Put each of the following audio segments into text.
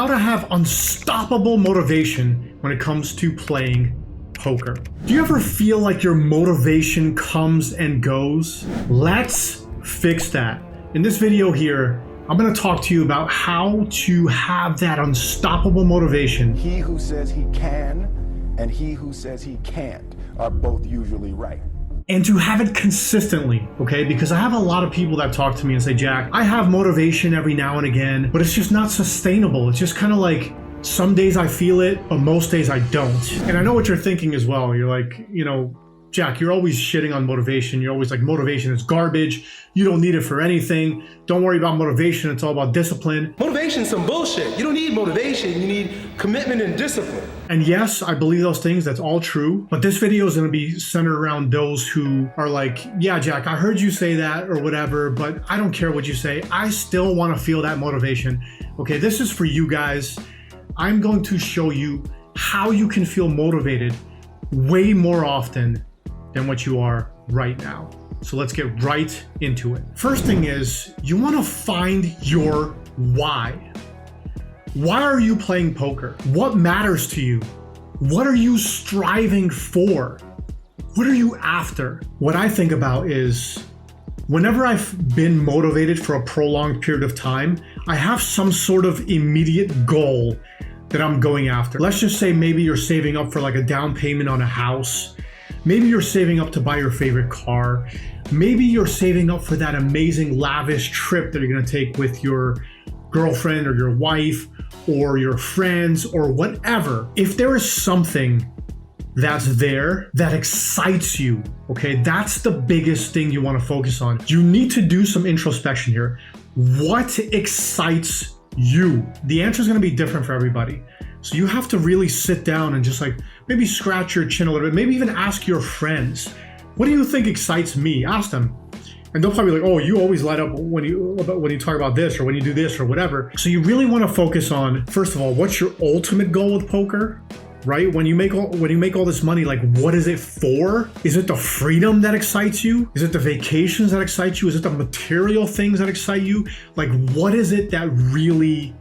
how to have unstoppable motivation when it comes to playing poker. Do you ever feel like your motivation comes and goes? Let's fix that. In this video here, I'm going to talk to you about how to have that unstoppable motivation. He who says he can and he who says he can't are both usually right. And to have it consistently, okay? Because I have a lot of people that talk to me and say, Jack, I have motivation every now and again, but it's just not sustainable. It's just kind of like some days I feel it, but most days I don't. And I know what you're thinking as well. You're like, Jack, you're always shitting on motivation. You're always like, motivation is garbage. You don't need it for anything. Don't worry about motivation. It's all about discipline. Motivation's some bullshit. You don't need motivation. You need commitment and discipline. And yes, I believe those things. That's all true. But this video is going to be centered around those who are like, yeah, Jack, I heard you say that or whatever, but I don't care what you say. I still want to feel that motivation. Okay, this is for you guys. I'm going to show you how you can feel motivated way more often than what you are right now. So let's get right into it. First thing is, you want to find your why. Why are you playing poker? What matters to you? What are you striving for? What are you after? What I think about is, whenever I've been motivated for a prolonged period of time, I have some sort of immediate goal that I'm going after. Let's just say maybe you're saving up for like a down payment on a house. Maybe you're saving up to buy your favorite car. Maybe you're saving up for that amazing lavish trip that you're gonna take with your girlfriend or your wife or your friends or whatever. If there is something that's there that excites you, okay, that's the biggest thing you wanna focus on. You need to do some introspection here. What excites you? The answer is gonna be different for everybody. So you have to really sit down and just like maybe scratch your chin a little bit, maybe even ask your friends, what do you think excites me? Ask them. And they'll probably be like, oh, you always light up when you talk about this or when you do this or whatever. So you really want to focus on, first of all, what's your ultimate goal with poker, right? When you make all this money, like what is it for? Is it the freedom that excites you? Is it the vacations that excite you? Is it the material things that excite you? Like what is it that really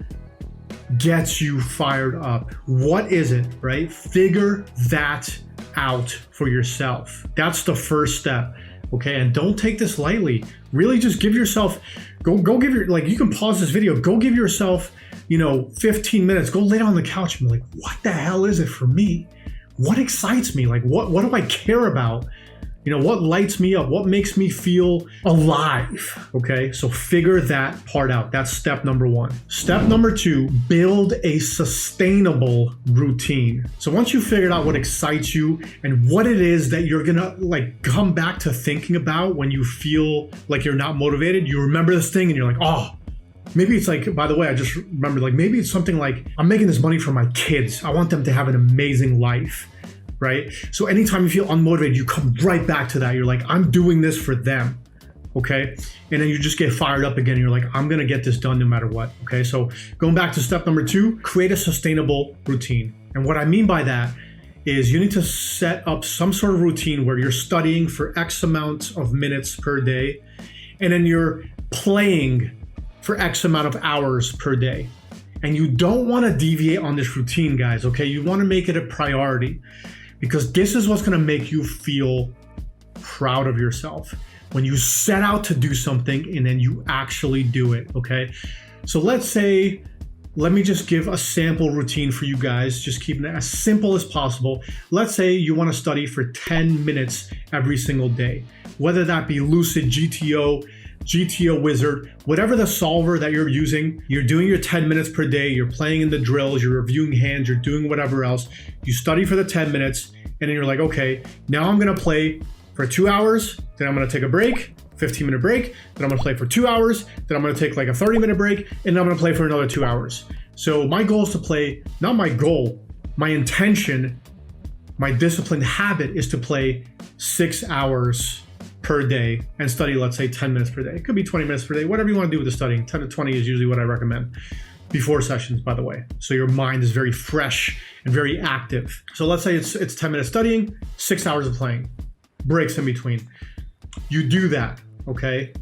gets you fired up? What is it, right? Figure that out for yourself. That's the first step, okay? And don't take this lightly. Really just give yourself, go give your, like you can pause this video, go give yourself, 15 minutes, go lay down on the couch and be like, what the hell is it for me? What excites me? Like what do I care about? What lights me up? What makes me feel alive? Okay, so figure that part out. That's step number one. Step number two, build a sustainable routine. So once you figured out what excites you and what it is that you're gonna like come back to thinking about when you feel like you're not motivated, you remember this thing and you're like, oh, maybe it's like, by the way, I just remembered, like maybe it's something like, I'm making this money for my kids. I want them to have an amazing life. Right? So anytime you feel unmotivated, you come right back to that. You're like, I'm doing this for them. Okay. And then you just get fired up again. You're like, I'm going to get this done no matter what. Okay. So going back to step number two, create a sustainable routine. And what I mean by that is you need to set up some sort of routine where you're studying for X amount of minutes per day. And then you're playing for X amount of hours per day. And you don't want to deviate on this routine, guys. Okay. You want to make it a priority. Because this is what's going to make you feel proud of yourself when you set out to do something and then you actually do it, okay? So let me just give a sample routine for you guys, just keeping it as simple as possible. Let's say you want to study for 10 minutes every single day, whether that be Lucid, GTO Wizard, whatever the solver that you're using, you're doing your 10 minutes per day, you're playing in the drills, you're reviewing hands, you're doing whatever else. You study for the 10 minutes and then you're like, okay, now I'm gonna play for 2 hours, then I'm gonna take a break, 15-minute break, then I'm gonna play for 2 hours, then I'm gonna take like a 30-minute break, and then I'm gonna play for another 2 hours. So my goal is to play, not my goal, my intention, my disciplined habit is to play 6 hours per day and study, let's say 10 minutes per day. It could be 20 minutes per day, whatever you want to do with the studying. 10 to 20 is usually what I recommend before sessions, by the way. So your mind is very fresh and very active. So let's say it's 10 minutes studying, 6 hours of playing, breaks in between. You do that, okay?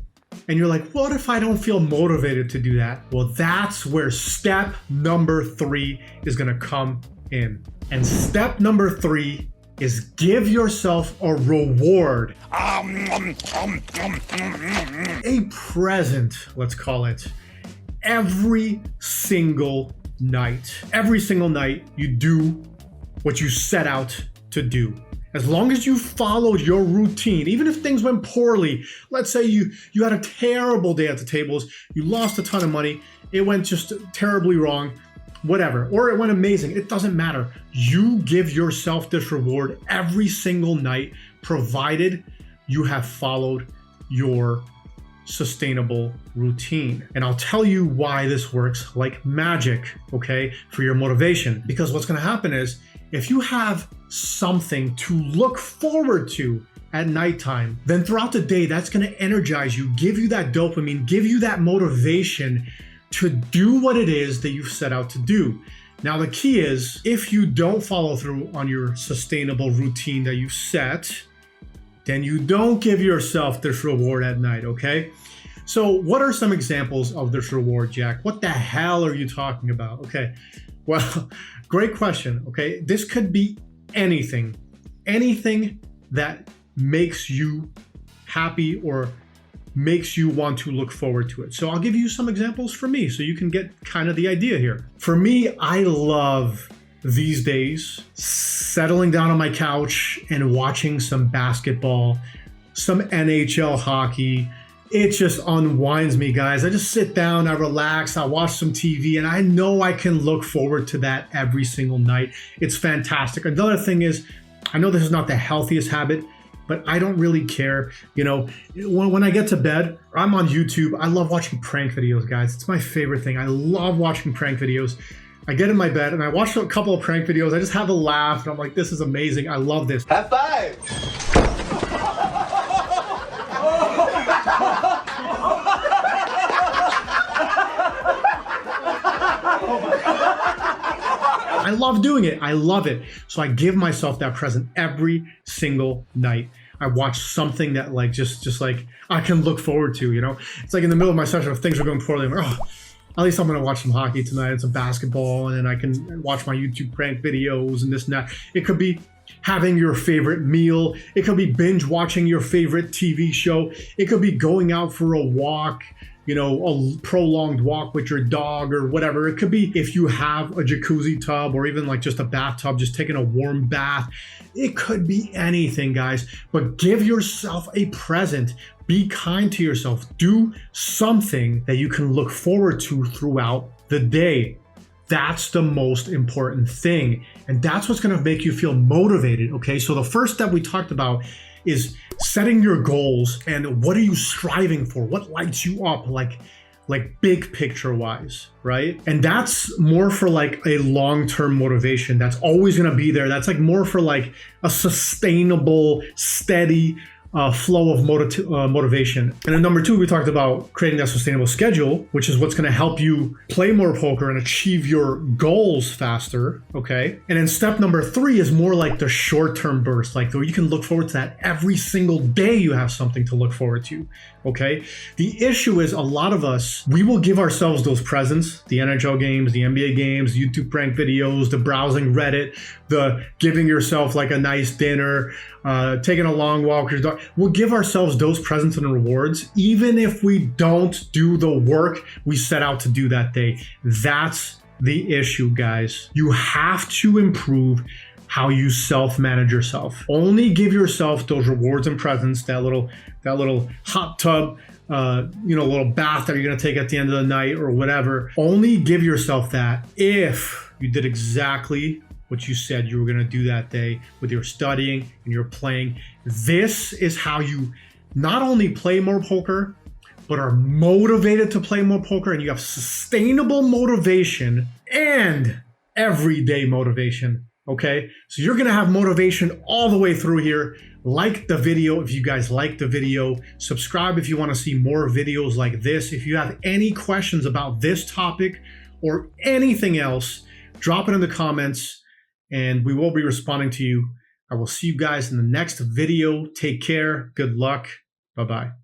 And you're like, what if I don't feel motivated to do that? Well, that's where step number 3 is gonna come in. And step number 3 is give yourself a reward. A present, let's call it, every single night. Every single night you do what you set out to do. As long as you followed your routine, even if things went poorly, let's say you had a terrible day at the tables, you lost a ton of money, it went just terribly wrong, whatever, or it went amazing, it doesn't matter. You give yourself this reward every single night, provided you have followed your sustainable routine. And I'll tell you why this works like magic, okay, for your motivation. Because what's gonna happen is, if you have something to look forward to at nighttime, then throughout the day, that's gonna energize you, give you that dopamine, give you that motivation to do what it is that you've set out to do. Now, the key is, if you don't follow through on your sustainable routine that you set, then you don't give yourself this reward at night, okay? So what are some examples of this reward, Jack? What the hell are you talking about? Okay, well, great question, okay? This could be anything that makes you happy or makes you want to look forward to it. So I'll give you some examples for me so you can get kind of the idea here. For me, I love these days settling down on my couch and watching some basketball, some NHL hockey. It just unwinds me, guys. I just sit down, I relax, I watch some TV, and I know I can look forward to that every single night. It's fantastic. Another thing is, I know this is not the healthiest habit, but I don't really care. You know, when I get to bed, I'm on YouTube. I love watching prank videos, guys. It's my favorite thing. I love watching prank videos. I get in my bed and I watch a couple of prank videos. I just have a laugh and I'm like, this is amazing. I love this. High five! I love doing it. I love it. So I give myself that present every single night. I watch something that like just like I can look forward to, you know? It's like in the middle of my session, if things are going poorly, I'm like, oh, at least I'm gonna watch some hockey tonight and some basketball, and then I can watch my YouTube prank videos and this and that. It could be having your favorite meal. It could be binge watching your favorite TV show. It could be going out for a walk, you know, a prolonged walk with your dog or whatever. It could be if you have a jacuzzi tub or even like just a bathtub, just taking a warm bath. It could be anything, guys, but give yourself a present. Be kind to yourself. Do something that you can look forward to throughout the day. That's the most important thing. And that's what's gonna make you feel motivated, okay? So the first step we talked about is setting your goals and what are you striving for? What lights you up, like big picture wise, right? And that's more for like a long-term motivation. That's always gonna be there. That's like more for like a sustainable, steady flow of motivation. And then number 2, we talked about creating that sustainable schedule, which is what's going to help you play more poker and achieve your goals faster, okay? And then step number 3 is more like the short-term burst, like where you can look forward to that every single day. You have something to look forward to, okay? The issue is a lot of us, we will give ourselves those presents, the NHL games, the NBA games, YouTube prank videos, the browsing Reddit, the giving yourself like a nice dinner, taking a long walk with your dog. We'll give ourselves those presents and rewards, even if we don't do the work we set out to do that day. That's the issue, guys. You have to improve how you self-manage yourself. Only give yourself those rewards and presents, that little hot tub, little bath that you're gonna take at the end of the night or whatever. Only give yourself that if you did exactly what you said you were going to do that day with your studying and your playing. This is how you not only play more poker, but are motivated to play more poker, and you have sustainable motivation and everyday motivation, okay? So you're going to have motivation all the way through here. Like the video if you guys like the video. Subscribe if you want to see more videos like this. If you have any questions about this topic or anything else, drop it in the comments, and we will be responding to you. I will see you guys in the next video. Take care. Good luck. Bye-bye.